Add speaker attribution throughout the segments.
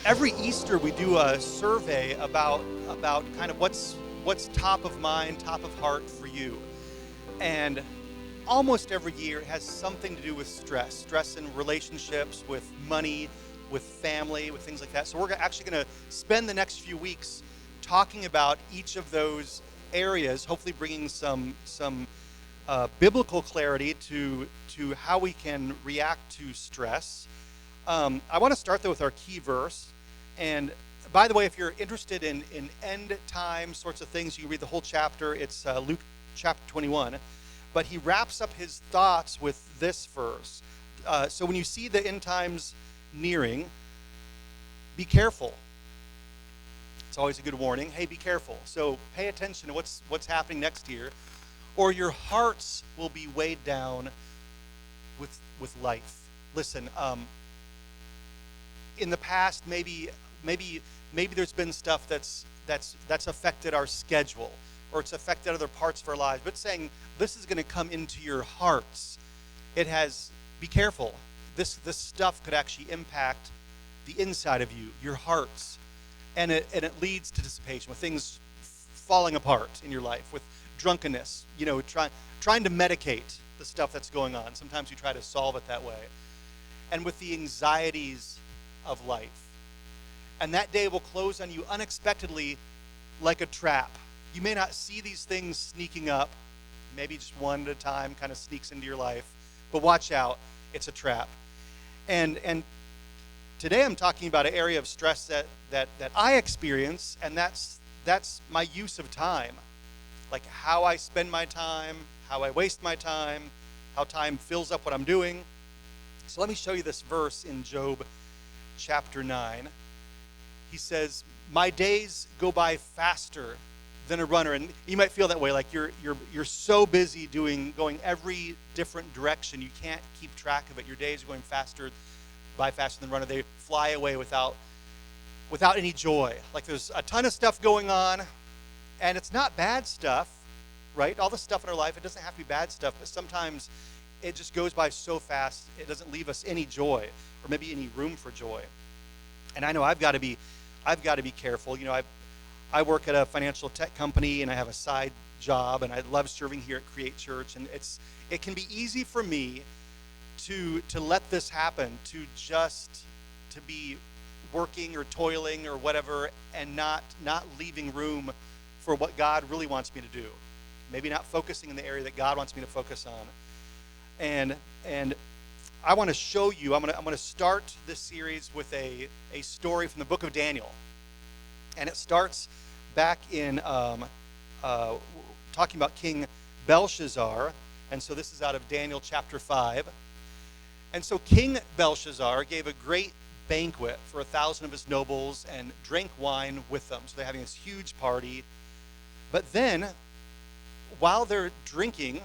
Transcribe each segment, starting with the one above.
Speaker 1: Every Easter we do a survey about kind of what's top of mind, top of heart for you. And almost every year it has something to do with stress in relationships, with money, with family, with things like that. So we're actually going to spend the next few weeks talking about each of those areas, hopefully bringing some biblical clarity to how we can react to stress. I want to start though with our key verse. And by the way, if you're interested in end time sorts of things, you can read the whole chapter. It's Luke chapter 21. But he wraps up his thoughts with this verse. So when you see the end times nearing, be careful. It's always a good warning. Hey, be careful. So pay attention to what's happening next year, or your hearts will be weighed down with life. Listen, in the past, maybe there's been stuff that's affected our schedule, or it's affected other parts of our lives. But saying this is going to come into your hearts, be careful. This stuff could actually impact the inside of you, your hearts, and it leads to dissipation, with things falling apart in your life, with drunkenness. Trying to medicate the stuff that's going on. Sometimes you try to solve it that way, and with the anxieties of life. And that day will close on you unexpectedly, like a trap. You may not see these things sneaking up. Maybe just one at a time kind of sneaks into your life. But watch out, it's a trap. And today I'm talking about an area of stress that I experience, and that's my use of time. Like how I spend my time, how I waste my time, how time fills up what I'm doing. So let me show you this verse in Job chapter 9. He says, "My days go by faster than a runner." And you might feel that way, like you're so busy going every different direction, you can't keep track of it. Your days are going faster than a runner. They fly away without any joy. Like there's a ton of stuff going on, and it's not bad stuff, right? All the stuff in our life, it doesn't have to be bad stuff, but sometimes it just goes by so fast, it doesn't leave us any joy, or maybe any room for joy. And I know I've got to be careful. I work at a financial tech company, and I have a side job, and I love serving here at Create Church, and it can be easy for me to let this happen, to be working or toiling or whatever, and not leaving room for what God really wants me to do. Maybe not focusing in the area that God wants me to focus on. And I want to show you, I'm going to start this series with a story from the book of Daniel. And it starts back in talking about King Belshazzar. And so this is out of Daniel chapter 5. And so King Belshazzar gave a great banquet for 1,000 of his nobles and drank wine with them. So they're having this huge party. But then, while they're drinking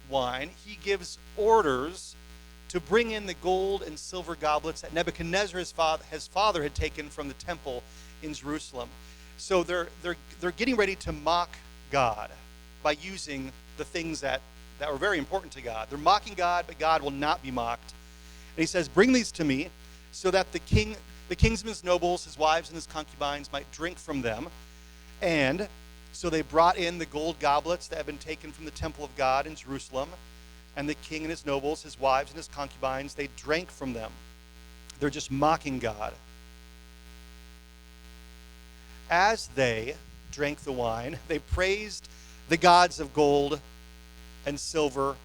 Speaker 1: wine, he gives orders to bring in the gold and silver goblets that Nebuchadnezzar, his father, had taken from the temple in Jerusalem. So they're getting ready to mock God by using the things that were very important to God. They're mocking God, but God will not be mocked. And he says, "Bring these to me, so that the kings and his nobles, his wives and his concubines might drink from them." And so they brought in the gold goblets that had been taken from the temple of God in Jerusalem. And the king and his nobles, his wives and his concubines, they drank from them. They're just mocking God. As they drank the wine, they praised the gods of gold and silver,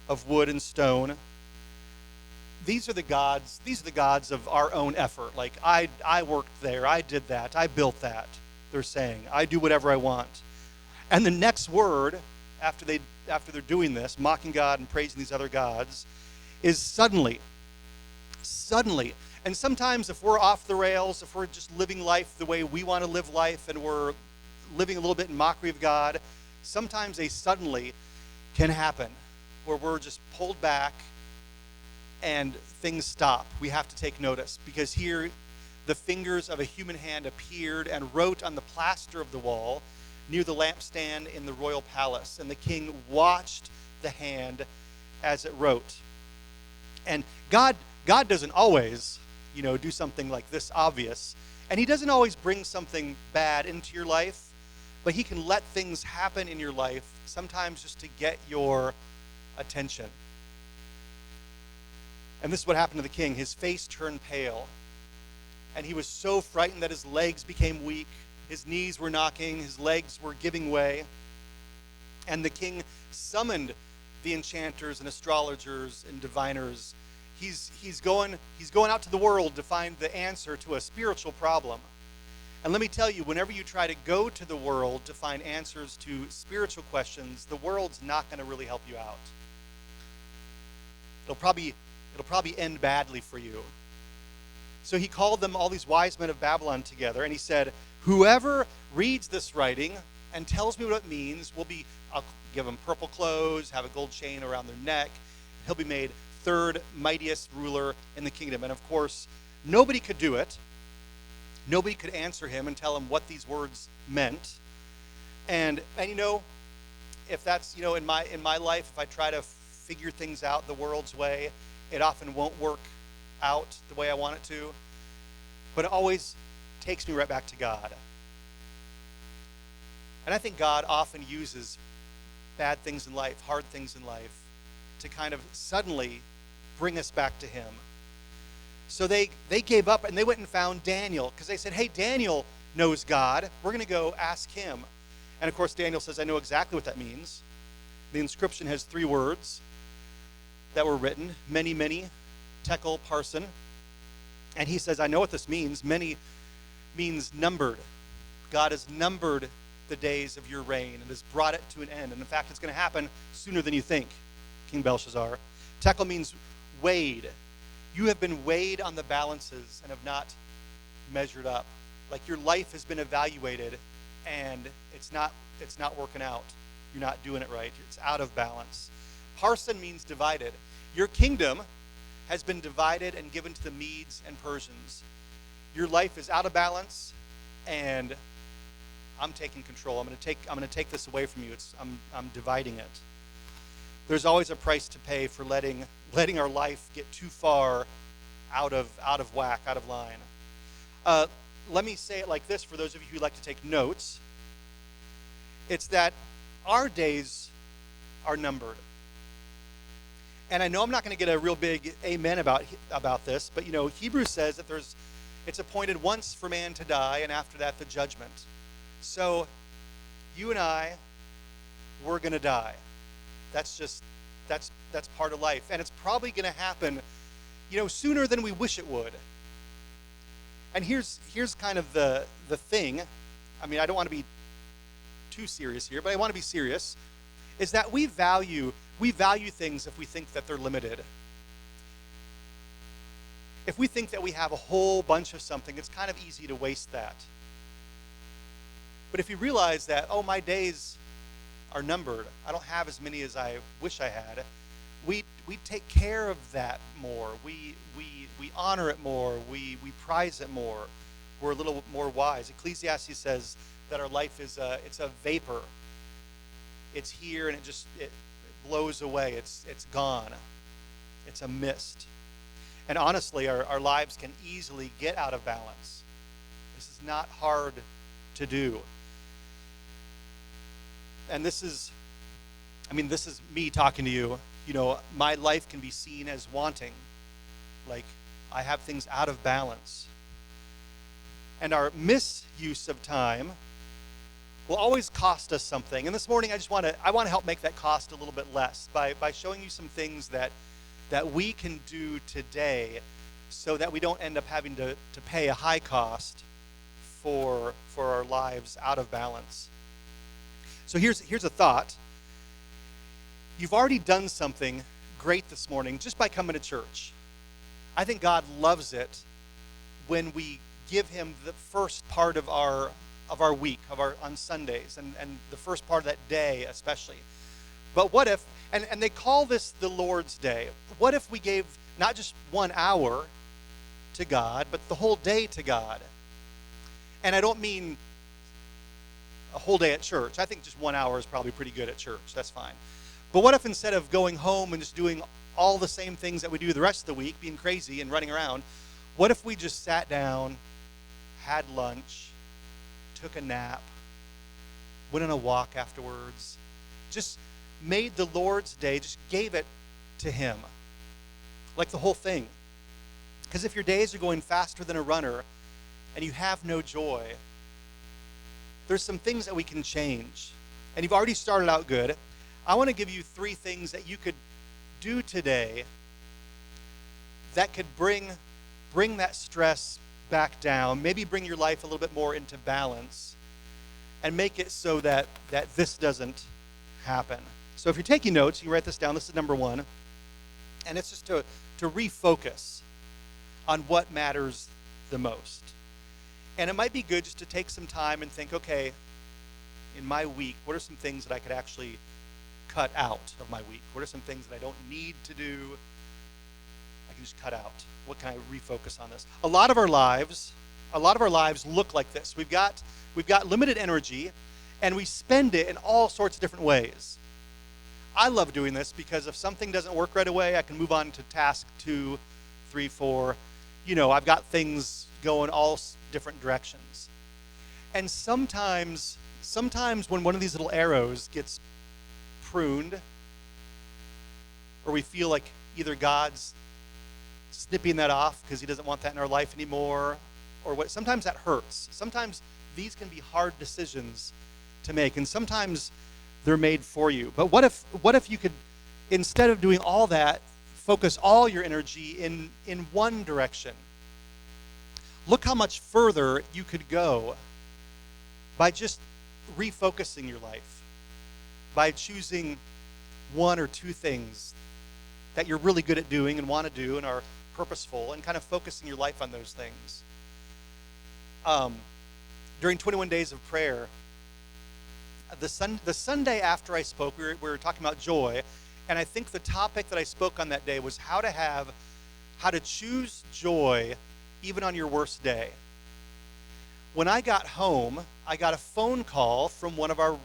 Speaker 1: of wood and stone. These are the gods of our own effort. Like, I worked there, I did that, I built that, they're saying. I do whatever I want. And the next word, after they're doing this, mocking God and praising these other gods, is suddenly. Suddenly. And sometimes if we're off the rails, if we're just living life the way we want to live life, and we're living a little bit in mockery of God, sometimes a suddenly can happen where we're just pulled back and things stop. We have to take notice, because here the fingers of a human hand appeared and wrote on the plaster of the wall near the lampstand in the royal palace. And the king watched the hand as it wrote. And God doesn't always do something like this obvious. And he doesn't always bring something bad into your life, but he can let things happen in your life, sometimes just to get your attention. And this is what happened to the king. His face turned pale, and he was so frightened that his legs became weak. His knees were knocking, his legs were giving way. And the king summoned the enchanters and astrologers and diviners. He's going out to the world to find the answer to a spiritual problem. And let me tell you, whenever you try to go to the world to find answers to spiritual questions, the world's not going to really help you out. It'll probably end badly for you. So he called them, all these wise men of Babylon, together, and he said, whoever reads this writing and tells me what it means I'll give him purple clothes, have a gold chain around their neck. He'll be made third mightiest ruler in the kingdom. And of course, nobody could do it. Nobody could answer him and tell him what these words meant. And if that's, in my life, if I try to figure things out the world's way, it often won't work out the way I want it to. But it always takes me right back to God. And I think God often uses bad things in life, hard things in life, to kind of suddenly bring us back to him. So they gave up and they went and found Daniel, because they said, hey, Daniel knows God. We're going to go ask him. And of course, Daniel says, I know exactly what that means. The inscription has 3 words that were written, many, many, tekel, parson. And he says, I know what this means. Many means numbered. God has numbered the days of your reign and has brought it to an end. And in fact, it's going to happen sooner than you think, King Belshazzar. Tekel means weighed. You have been weighed on the balances and have not measured up. Like your life has been evaluated and it's not working out. You're not doing it right. It's out of balance. Parson means divided. Your kingdom has been divided and given to the Medes and Persians. Your life is out of balance, and I'm taking control. I'm going to take this away from you. I'm dividing it. There's always a price to pay for letting our life get too far out of whack, out of line. Let me say it like this for those of you who like to take notes. It's that our days are numbered. And I know I'm not going to get a real big amen about this, but Hebrews says that it's appointed once for man to die, and after that the judgment. So you and I, we're going to die. That's part of life, and it's probably going to happen, sooner than we wish it would. And here's kind of the thing. I mean, I don't want to be too serious here, but I want to be serious. Is that we value things if we think that they're limited. If we think that we have a whole bunch of something, it's kind of easy to waste that. But if you realize that, my days are numbered, I don't have as many as I wish I had, we take care of that more. We honor it more. We prize it more. We're a little more wise. Ecclesiastes says that our life is it's a vapor. It's here and it blows away. It's gone. It's a mist. And honestly, our lives can easily get out of balance. This is not hard to do. And this is me talking to you. My life can be seen as wanting. Like I have things out of balance. And our misuse of time will always cost us something. And this morning I want to help make that cost a little bit less by showing you some things that we can do today so that we don't end up having to pay a high cost for our lives out of balance. So here's a thought. You've already done something great this morning just by coming to church. I think God loves it when we give him the first part of our week, on Sundays, and the first part of that day especially. But what if, and they call this the Lord's Day, what if we gave not just 1 hour to God, but the whole day to God? And I don't mean a whole day at church. I think just 1 hour is probably pretty good at church. That's fine. But what if instead of going home and just doing all the same things that we do the rest of the week, being crazy and running around, What if we just sat down, had lunch, took a nap, went on a walk afterwards, just made the Lord's day, just gave it to him, like the whole thing. Because if your days are going faster than a runner and you have no joy, there's some things that we can change. And you've already started out good. I want to give you 3 things that you could do today that could bring that stress back down, maybe bring your life a little bit more into balance, and make it so that this doesn't happen. So if you're taking notes, you write this down. This is number 1. And it's just to refocus on what matters the most. And it might be good just to take some time and think, okay, in my week, what are some things that I could actually cut out of my week? What are some things that I don't need to do? I can just cut out. What can I refocus on this? A lot of our lives look like this. We've got limited energy, and we spend it in all sorts of different ways. I love doing this because if something doesn't work right away, I can move on to task 2, 3, 4. I've got things going all different directions. And sometimes when one of these little arrows gets pruned, or we feel like either God's snipping that off because he doesn't want that in our life anymore, or what, sometimes that hurts. Sometimes these can be hard decisions to make, and sometimes they're made for you. But what if you could, instead of doing all that, focus all your energy in one direction? Look how much further you could go by just refocusing your life, by choosing 1 or 2 things that you're really good at doing and want to do and are purposeful, and kind of focusing your life on those things. During 21 days of prayer, the Sunday after I spoke, we were talking about joy, and I think the topic that I spoke on that day was how to choose joy even on your worst day. When I got home, I got a phone call from one of our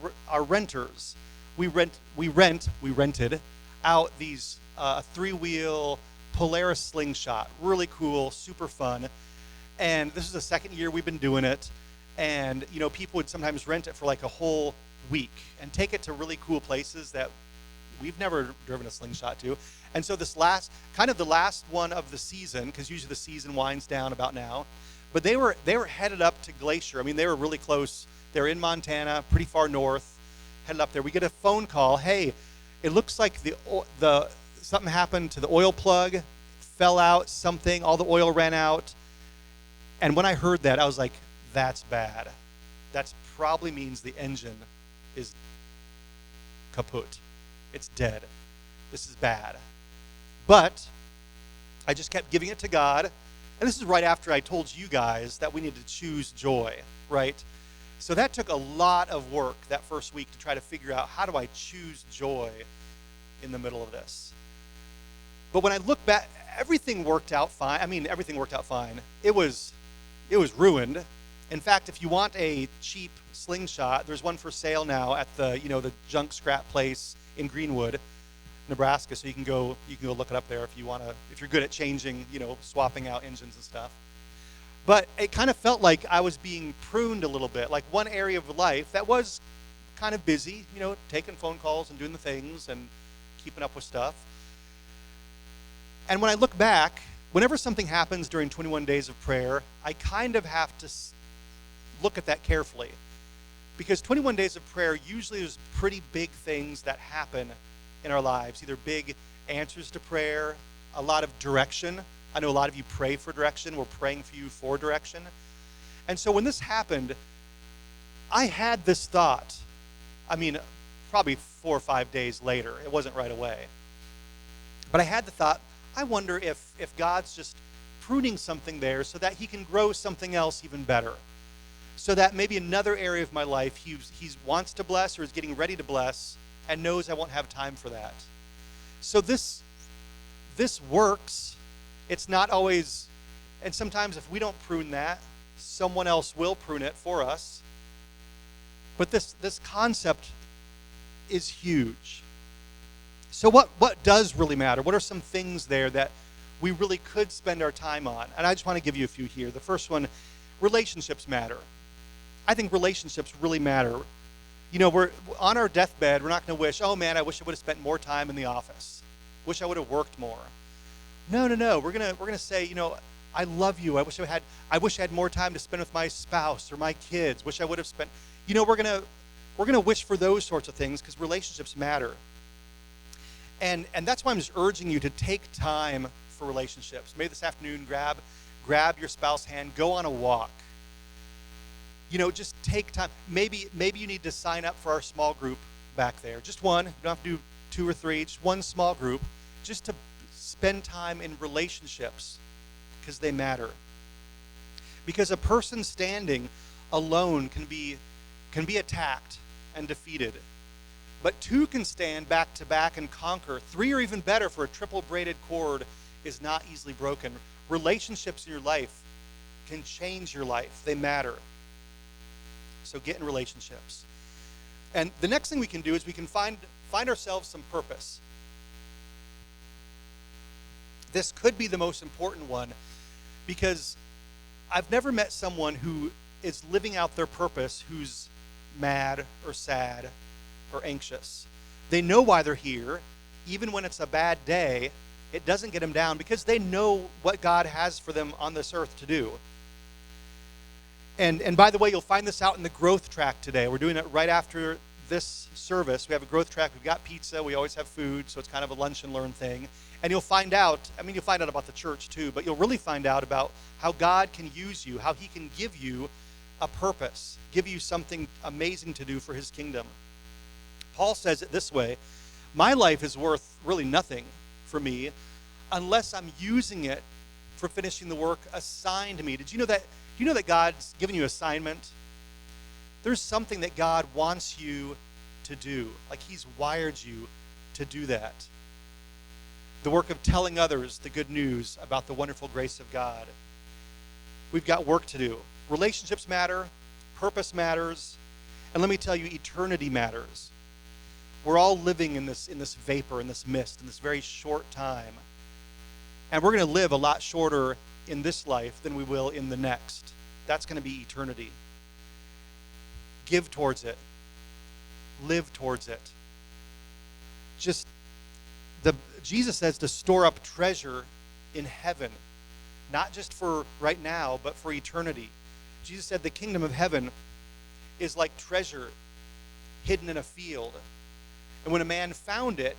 Speaker 1: renters. We rented out these 3-wheel Polaris slingshot, really cool, super fun. And this is the 2nd year we've been doing it. And people would sometimes rent it for like a whole week and take it to really cool places that we've never driven a slingshot to. And so this the last one of the season, because usually the season winds down about now, but they were headed up to Glacier. I mean, they were really close. They're in Montana, pretty far north, headed up there. We get a phone call. Hey, it looks like the something happened to the oil plug, fell out, something, all the oil ran out. And when I heard that, I was like, that's bad. That probably means the engine is kaput. It's dead. This is bad. But I just kept giving it to God. And this is right after I told you guys that we need to choose joy, right? So that took a lot of work that first week to try to figure out, how do I choose joy in the middle of this? But when I look back, everything worked out fine. I mean, everything worked out fine. It was ruined. In fact, if you want a cheap slingshot, there's one for sale now at the junk scrap place in Greenwood, Nebraska. So you can go look it up there if you're good at changing, swapping out engines and stuff. But it kind of felt like I was being pruned a little bit, like one area of life that was kind of busy, taking phone calls and doing the things and keeping up with stuff. And when I look back, whenever something happens during 21 days of prayer, I kind of have to look at that carefully. Because 21 days of prayer, usually there's pretty big things that happen in our lives, either big answers to prayer, a lot of direction. I know a lot of you pray for direction. We're praying for you for direction. And so when this happened, I had this thought. I mean, probably 4 or 5 days later. It wasn't right away. But I had the thought, I wonder if God's just pruning something there so that he can grow something else even better. So that maybe another area of my life he wants to bless or is getting ready to bless and knows I won't have time for that. So this works. It's not always, and sometimes if we don't prune that, someone else will prune it for us. But this concept is huge. So what does really matter? What are some things there that we really could spend our time on. And I just want to give you a few here. The first one, relationships matter. I think relationships really matter. We're on our deathbed, we're not going to wish, oh man, I wish I would have spent more time in the office. Wish I would have worked more. No. We're gonna say, I love you. I wish I had more time to spend with my spouse or my kids. Wish I would have spent. We're gonna wish for those sorts of things because relationships matter. And that's why I'm just urging you to take time for relationships. Maybe this afternoon, grab your spouse's hand, go on a walk. Just take time. Maybe you need to sign up for our small group back there. Just one. You don't have to do 2 or 3. Just one small group, just to spend time in relationships because they matter. Because a person standing alone can be attacked and defeated. But 2 can stand back to back and conquer. 3 or even better, for a triple braided cord is not easily broken. Relationships in your life can change your life. They matter. So get in relationships. And the next thing we can do is we can find ourselves some purpose. This could be the most important one because I've never met someone who is living out their purpose who's mad or sad or anxious. They know why they're here. Even when it's a bad day, it doesn't get them down because they know what God has for them on this earth to do. And by the way, you'll find this out in the growth track today. We're doing it right after this service. We have a growth track. We've got pizza. We always have food, so it's kind of a lunch and learn thing. And you'll find out about the church too, but you'll really find out about how God can use you, how he can give you a purpose, give you something amazing to do for his kingdom. Paul says it this way: my life is worth really nothing for me unless I'm using it for finishing the work assigned to me. Do you know that God's given you assignment? There's something that God wants you to do. Like he's wired you to do that. The work of telling others the good news about the wonderful grace of God. We've got work to do. Relationships matter, purpose matters, and let me tell you, eternity matters. We're all living in this vapor, in this mist, in this very short time. And we're going to live a lot shorter in this life than we will in the next. That's going to be eternity. Give towards it. Live towards it. Jesus says to store up treasure in heaven, not just for right now, but for eternity. Jesus said the kingdom of heaven is like treasure hidden in a field. And when a man found it,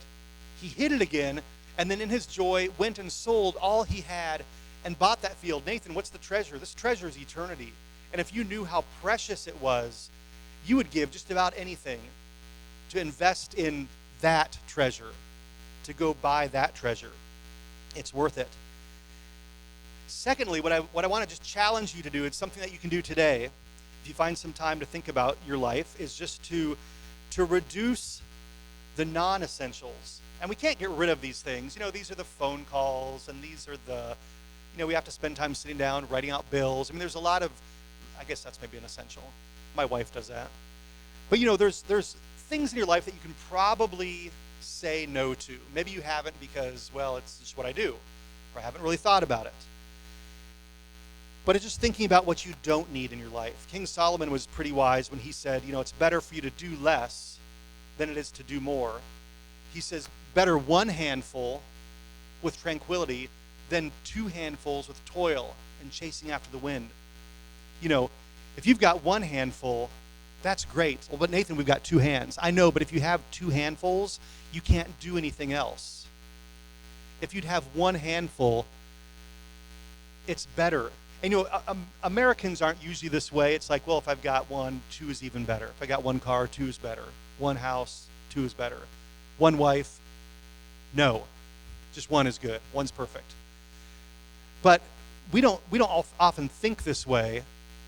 Speaker 1: he hid it again, and then in his joy went and sold all he had and bought that field. Nathan, what's the treasure? This treasure is eternity. And if you knew how precious it was, you would give just about anything to invest in that treasure, to go buy that treasure. It's worth it. Secondly, what I want to just challenge you to do, it's something that you can do today, if you find some time to think about your life, is just to reduce the non-essentials. And we can't get rid of these things. These are the phone calls, and these are the, we have to spend time sitting down, writing out bills. There's a lot of, I guess that's maybe an essential. My wife does that. But there's things in your life that you can probably say no to. Maybe you haven't because, well, it's just what I do, or I haven't really thought about it. But it's just thinking about what you don't need in your life. King Solomon was pretty wise when he said, it's better for you to do less than it is to do more. He says, better one handful with tranquility than 2 handfuls with toil and chasing after the wind. If you've got 1 handful, that's great. Well, but Nathan, we've got 2 hands. I know, but if you have 2 handfuls, you can't do anything else. If you'd have 1 handful, it's better. And Americans aren't usually this way. It's like, well, if I've got 1, 2 is even better. If I got 1 car, 2 is better. 1 house, 2 is better. 1 wife, no. Just 1 is good. 1's perfect. But we don't often think this way.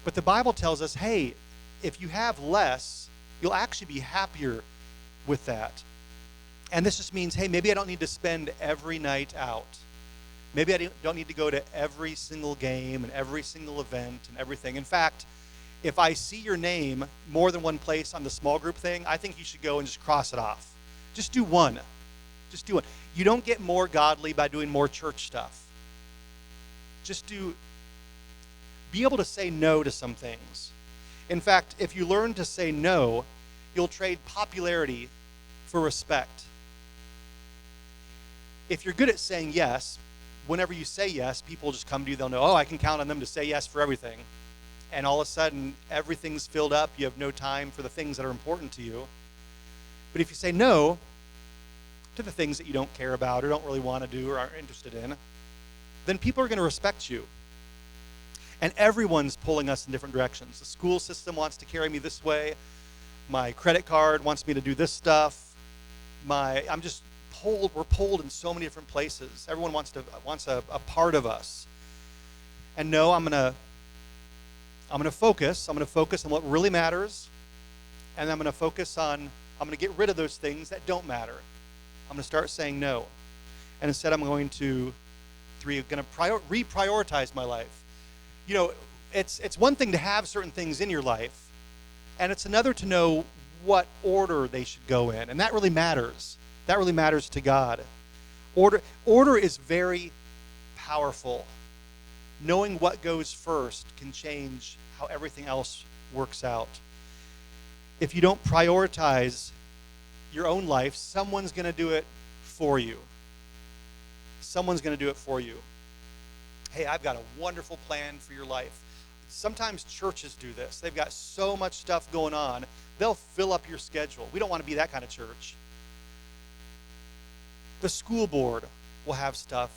Speaker 1: But the Bible tells us, hey, if you have less, you'll actually be happier with that. And this just means, hey, maybe I don't need to spend every night out. Maybe I don't need to go to every single game and every single event and everything. In fact, if I see your name more than one place on the small group thing, I think you should go and just cross it off. Just do 1. Just do 1. You don't get more godly by doing more church stuff. be able to say no to some things. In fact, if you learn to say no, you'll trade popularity for respect. If you're good at saying yes, whenever you say yes, people just come to you. They'll know, oh, I can count on them to say yes for everything. And all of a sudden, everything's filled up. You have no time for the things that are important to you. But if you say no to the things that you don't care about or don't really want to do or aren't interested in, then people are going to respect you. And everyone's pulling us in different directions. The school system wants to carry me this way. My credit card wants me to do this stuff. We're pulled in so many different places. Everyone wants a part of us. And no, I'm gonna focus. I'm gonna focus on what really matters. And I'm gonna get rid of those things that don't matter. I'm gonna start saying no. And instead I'm going to reprioritize my life. You know, it's one thing to have certain things in your life, and it's another to know what order they should go in, and that really matters. That really matters to God. Order is very powerful. Knowing what goes first can change how everything else works out. If you don't prioritize your own life, someone's going to do it for you. Someone's going to do it for you. Hey, I've got a wonderful plan for your life. Sometimes churches do this. They've got so much stuff going on, they'll fill up your schedule. We don't want to be that kind of church. The school board will have stuff.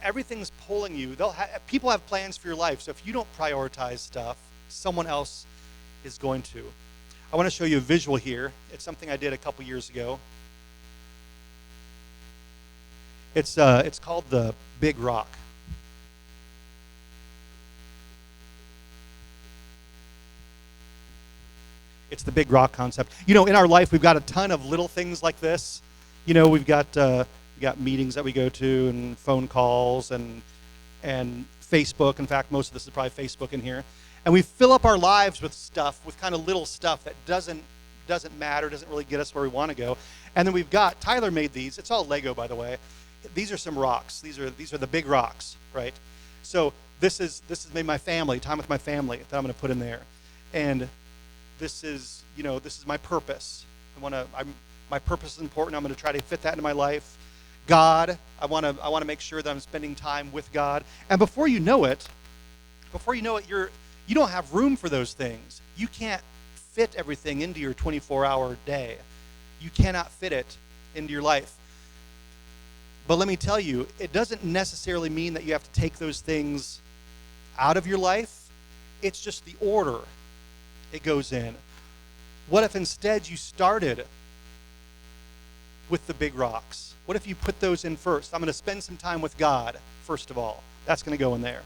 Speaker 1: Everything's pulling you. People have plans for your life, so if you don't prioritize stuff, someone else is going to. I want to show you a visual here. It's something I did a couple years ago. It's called the Big Rock. It's the Big Rock concept. You know, in our life, we've got a ton of little things like this. You know, we've got meetings that we go to and phone calls and Facebook. In fact, most of this is probably Facebook in here. And we fill up our lives with stuff, with kind of little stuff that doesn't matter, doesn't really get us where we want to go. And then Tyler made these. It's all Lego, by the way. These are some rocks. These are the big rocks, right? So this is maybe my family, time with my family that I'm going to put in there. And this is my purpose. My purpose is important. I'm going to try to fit that into my life. God, I want to make sure that I'm spending time with God. And before you know it, you don't have room for those things. You can't fit everything into your 24-hour day. You cannot fit it into your life. But let me tell you, it doesn't necessarily mean that you have to take those things out of your life. It's just the order it goes in. What if instead you started with the big rocks? What if you put those in first? I'm going to spend some time with God, first of all. That's going to go in there.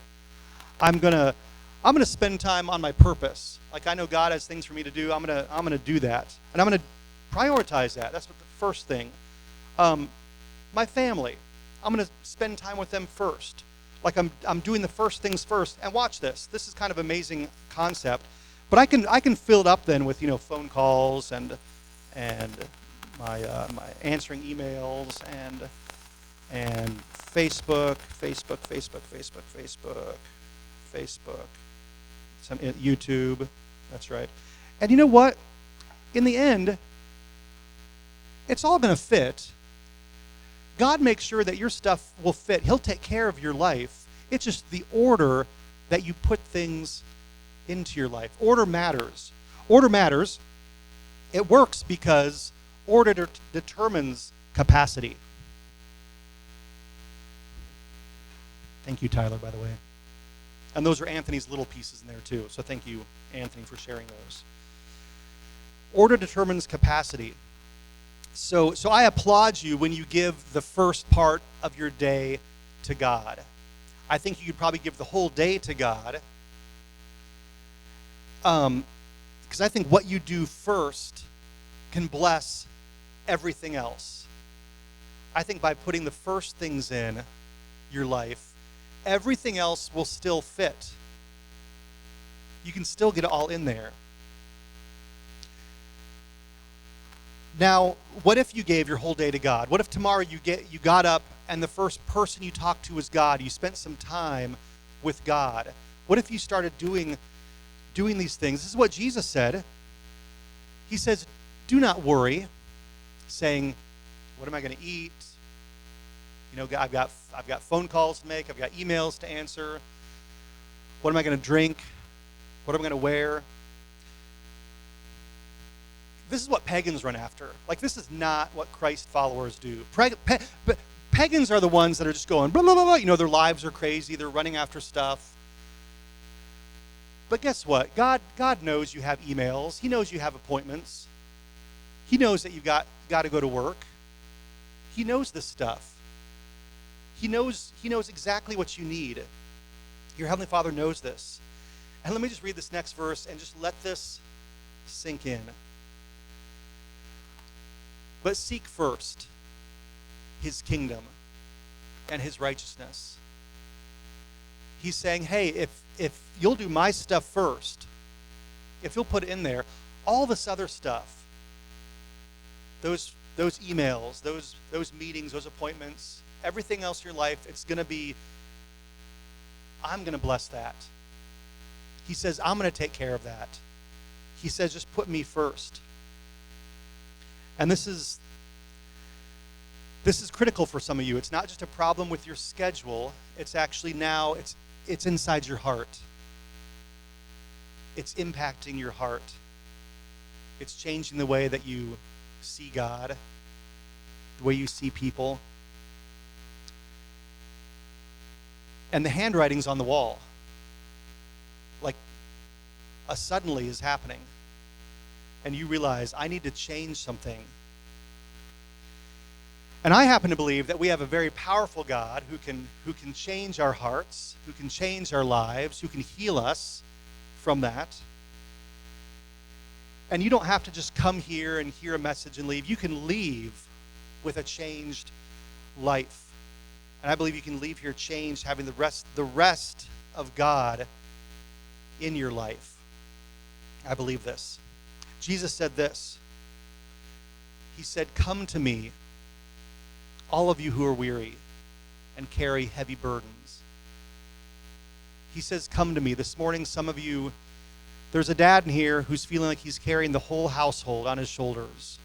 Speaker 1: I'm going to spend time on my purpose. Like, I know God has things for me to do. I'm going to do that. And I'm going to prioritize that. That's what the first thing. My family. I'm going to spend time with them first. Like, I'm doing the first things first. And watch this. This is kind of amazing concept. But I can fill it up then with, phone calls and my answering emails and Facebook, some YouTube. That's right. And you know what? In the end, it's all going to fit. God makes sure that your stuff will fit. He'll take care of your life. It's just the order that you put things into your life. Order matters. Order matters. It works because order determines capacity. Thank you, Tyler, by the way. And those are Anthony's little pieces in there too. So thank you, Anthony, for sharing those. Order determines capacity. So I applaud you when you give the first part of your day to God. I think you could probably give the whole day to God. Because I think what you do first can bless everything else. I think by putting the first things in your life, everything else will still fit. You can still get it all in there. Now, what if you gave your whole day to God? What if tomorrow you got up and the first person you talked to was God? You spent some time with God? What if you started doing these things? This is what Jesus said. He says, do not worry, saying, what am I going to eat? You know, I've got phone calls to make. I've got emails to answer. What am I going to drink? What am I going to wear? This is what pagans run after. Like, this is not what Christ followers do. Pagans are the ones that are just going, blah, blah, blah, blah. You know, their lives are crazy. They're running after stuff. But guess what? God knows you have emails. He knows you have appointments. He knows that you've got to go to work. He knows this stuff. He knows exactly what you need. Your Heavenly Father knows this. And let me just read this next verse and just let this sink in. But seek first his kingdom and his righteousness. He's saying, hey, if you'll do my stuff first, if you'll put it in there, all this other stuff, those emails, those meetings, those appointments, everything else in your life, it's going to be, I'm going to bless that. He says, I'm going to take care of that. He says, just put me first. And this is critical for some of you. It's not just a problem with your schedule. It's actually now, it's inside your heart. It's impacting your heart. It's changing the way that you see God, the way you see people. And the handwriting's on the wall. Like, a suddenly is happening. And you realize, I need to change something. And I happen to believe that we have a very powerful God who can change our hearts, who can change our lives, who can heal us from that. And you don't have to just come here and hear a message and leave. You can leave with a changed life. And I believe you can leave here changed, having the rest of God in your life. I believe this. Jesus said this. He said, come to me, all of you who are weary and carry heavy burdens. He says, come to me. This morning, some of you, there's a dad in here who's feeling like he's carrying the whole household on his shoulders,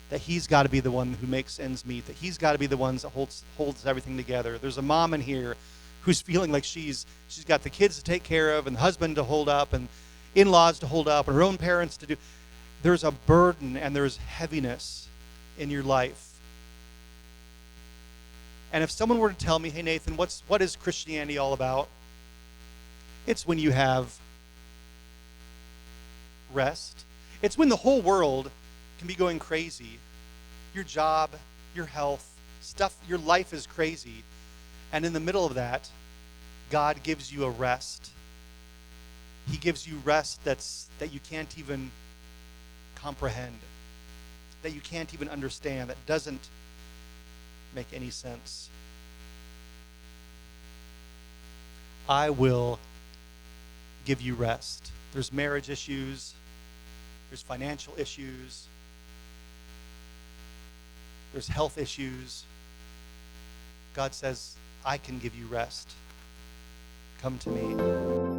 Speaker 1: that he's got to be the one who makes ends meet, that he's got to be the one that holds everything together. There's a mom in here who's feeling like she's got the kids to take care of and the husband to hold up and in-laws to hold up and her own parents to do. There's a burden and there's heaviness in your life. And if someone were to tell me, hey, Nathan, what is Christianity all about? It's when you have rest. It's when the whole world can be going crazy. Your job, your health, stuff, your life is crazy. And in the middle of that, God gives you a rest. He gives you rest that you can't even comprehend, that you can't even understand, that doesn't make any sense. I will give you rest. There's marriage issues. There's financial issues. There's health issues. God says, I can give you rest. Come to me.